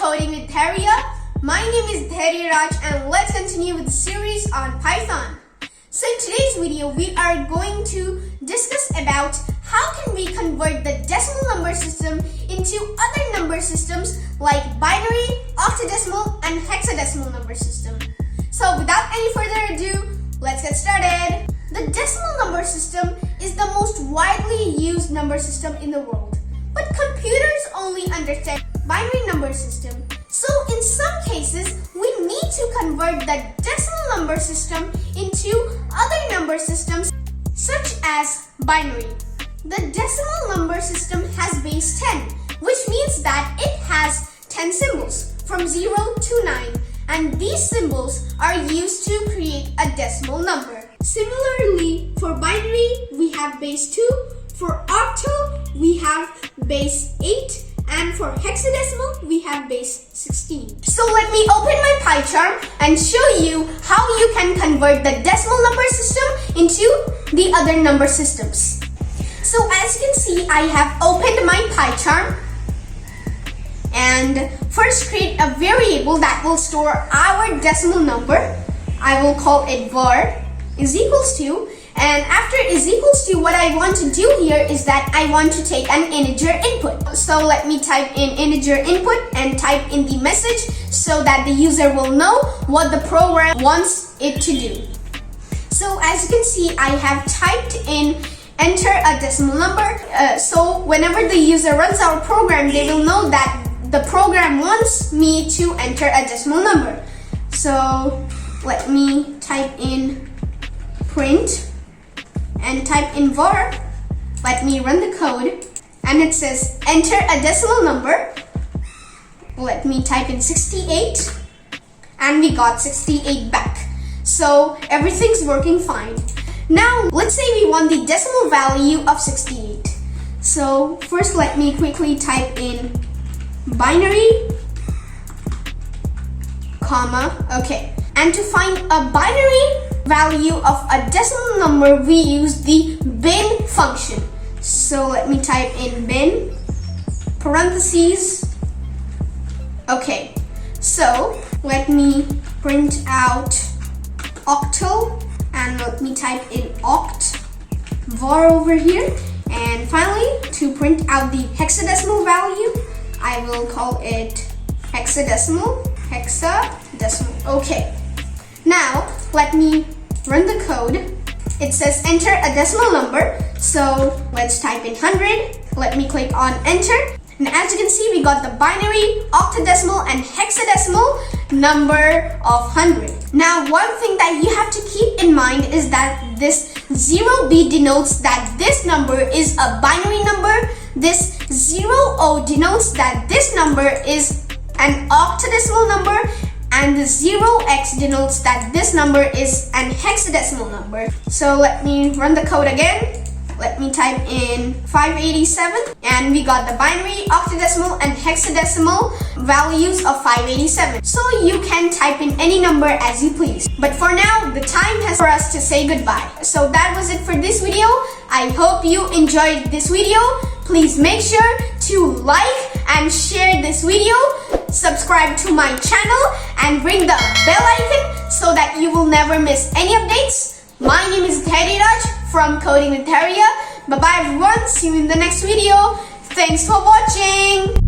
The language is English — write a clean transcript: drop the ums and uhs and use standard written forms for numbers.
Coding with Dhairya. My name is Dhairya Raj and let's continue with the series on Python. So in today's video, we are going to discuss about how can we convert the decimal number system into other number systems like binary, octadecimal, and hexadecimal number system. So without any further ado, let's get started. The decimal number system is the most widely used number system in the world, but computers only understand binary number system. So in some cases, we need to convert the decimal number system into other number systems such as binary. The decimal number system has base 10, which means that it has 10 symbols from 0 to 9, and these symbols are used to create a decimal number. Similarly, for binary, we have base 2, for octal, we have base 8, and for hexadecimal, we have base 16. So let me open my PyCharm and show you how you can convert the decimal number system into the other number systems. So as you can see, I have opened my PyCharm and first create a variable that will store our decimal number. I will call it var is equals to, and after is equals to, what I want to do here is that I want to take an integer input. So let me type in integer input and type in the message so that the user will know what the program wants it to do. So as you can see, I have typed in enter a decimal number. So whenever the user runs our program, they will know that the program wants me to enter a decimal number. So let me type in print and type in var. Let me run the code and it says enter a decimal number. Let me type in 68 and we got 68 back. So everything's working fine. Now let's say we want the decimal value of 68. So first let me quickly type in binary, comma, okay. And to find a binary value of a decimal number, we use the bin function. So let me type in bin, parentheses. Okay, so let me print out octal and let me type in oct var over here. And finally, to print out the hexadecimal value, I will call it hexadecimal. Okay. Now, let me run the code. It says enter a decimal number. So let's type in 100. Let me click on enter. And as you can see, we got the binary, octadecimal, and hexadecimal number of 100. Now, one thing that you have to keep in mind is that this 0b denotes that this number is a binary number. This 0o denotes that this number is an octadecimal number. And the 0x denotes that this number is an hexadecimal number. So let me run the code again. Let me type in 587 and we got the binary, octadecimal, and hexadecimal values of 587. So you can type in any number as you please. But for now, the time has for us to say goodbye. So that was it for this video. I hope you enjoyed this video. Please make sure to like and share this video, subscribe to my channel, and ring the bell icon so that you will never miss any updates. My name is Dhairya Raj from Coding with Dhairya. Bye bye everyone, see you in the next video. Thanks for watching.